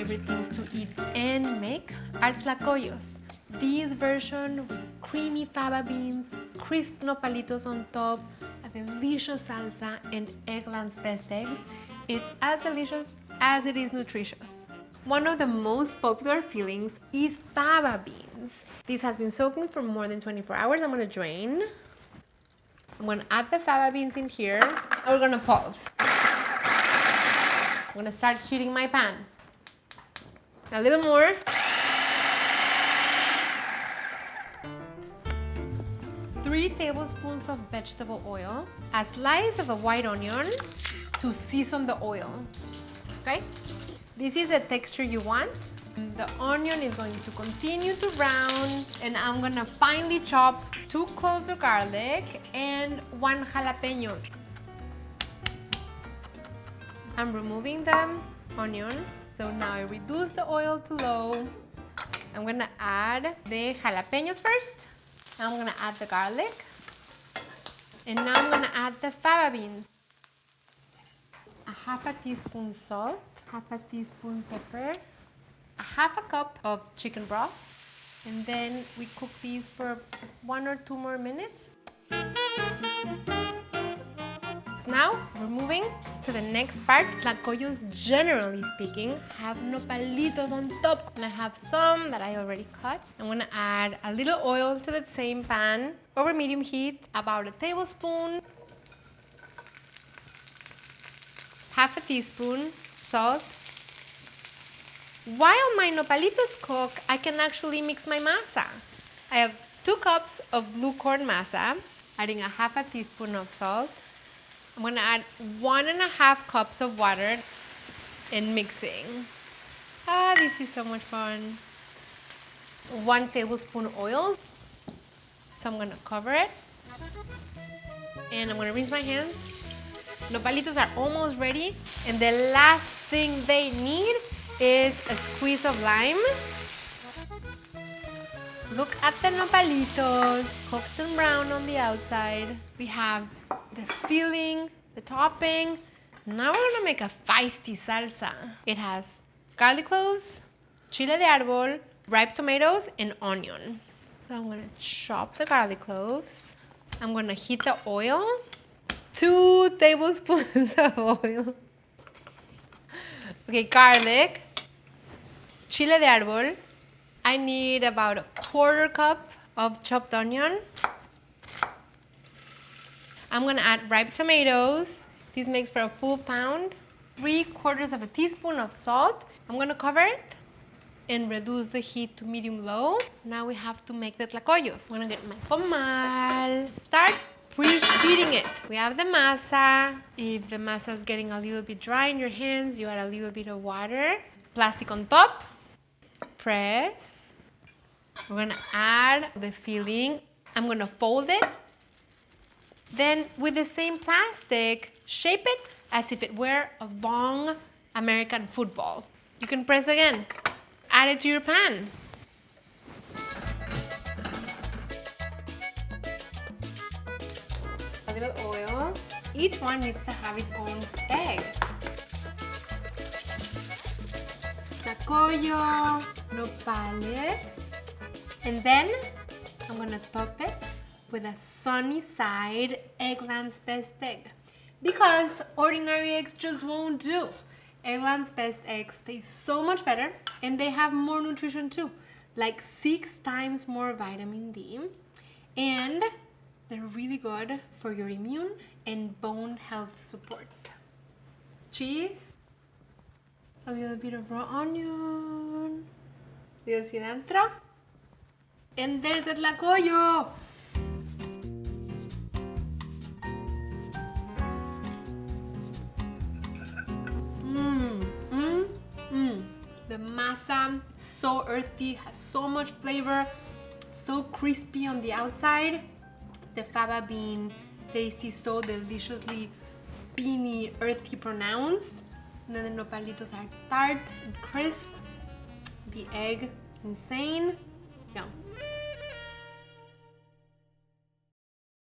favorite things to eat and make are tlacoyos. This version with creamy fava beans, crisp nopalitos on top, a delicious salsa, and Eggland's best eggs. It's as delicious as it is nutritious. One of the most popular fillings is fava beans. This has been soaking for more than 24 hours. I'm gonna drain. I'm gonna add the fava beans in here. We're gonna pulse. I'm gonna start heating my pan. A little more. 3 tablespoons of vegetable oil, a slice of a white onion to season the oil, okay? This is the texture you want. The onion is going to continue to brown, and I'm gonna finely chop 2 cloves of garlic and 1 jalapeno. I'm removing the onion, so now I reduce the oil to low. I'm gonna add the jalapenos first. I'm gonna add the garlic, and now I'm gonna add the fava beans. A half a teaspoon salt, half a teaspoon pepper, a half a cup of chicken broth, and then we cook these for 1 or 2 more minutes. So now we're moving to the next part. Tlacoyos, generally speaking, have nopalitos on top, and I have some that I already cut. I'm gonna add a little oil to the same pan over medium heat, about a tablespoon, half a teaspoon salt. While my nopalitos cook, I can actually mix my masa. I have 2 cups of blue corn masa, adding a half a teaspoon of salt. I'm gonna add 1.5 cups of water and mixing. This is so much fun. 1 tablespoon oil. So I'm gonna cover it. And I'm gonna rinse my hands. Nopalitos are almost ready. And the last thing they need is a squeeze of lime. Look at the nopalitos, cooked and brown on the outside. We have the filling, the topping. Now we're gonna make a feisty salsa. It has garlic cloves, chile de árbol, ripe tomatoes, and onion. So I'm gonna chop the garlic cloves. I'm gonna heat the oil. 2 tablespoons of oil. Okay, garlic, chile de árbol. I need about a 1/4 cup of chopped onion. I'm gonna add ripe tomatoes. This makes for a full pound. 3/4 of a teaspoon of salt. I'm gonna cover it and reduce the heat to medium-low. Now we have to make the tlacoyos. I'm gonna get my comal. Start preheating it. We have the masa. If the masa is getting a little bit dry in your hands, you add a little bit of water. Plastic on top. Press. We're gonna add the filling. I'm gonna fold it. Then with the same plastic, shape it as if it were a long American football. You can press again. Add it to your pan. A little oil. Each one needs to have its own egg. Tlacoyo, nopales. And then I'm gonna top it with a sunny side Eggland's best egg. Because ordinary eggs just won't do. Eggland's best eggs taste so much better, and they have more nutrition too, like 6 times more vitamin D. And they're really good for your immune and bone health support. Cheese, a little bit of raw onion, little cilantro, and there's the tlacoyo. The masa, so earthy, has so much flavor, so crispy on the outside. The fava bean taste is so deliciously beany, earthy pronounced. And then the nopalitos are tart and crisp. The egg, insane. Yum.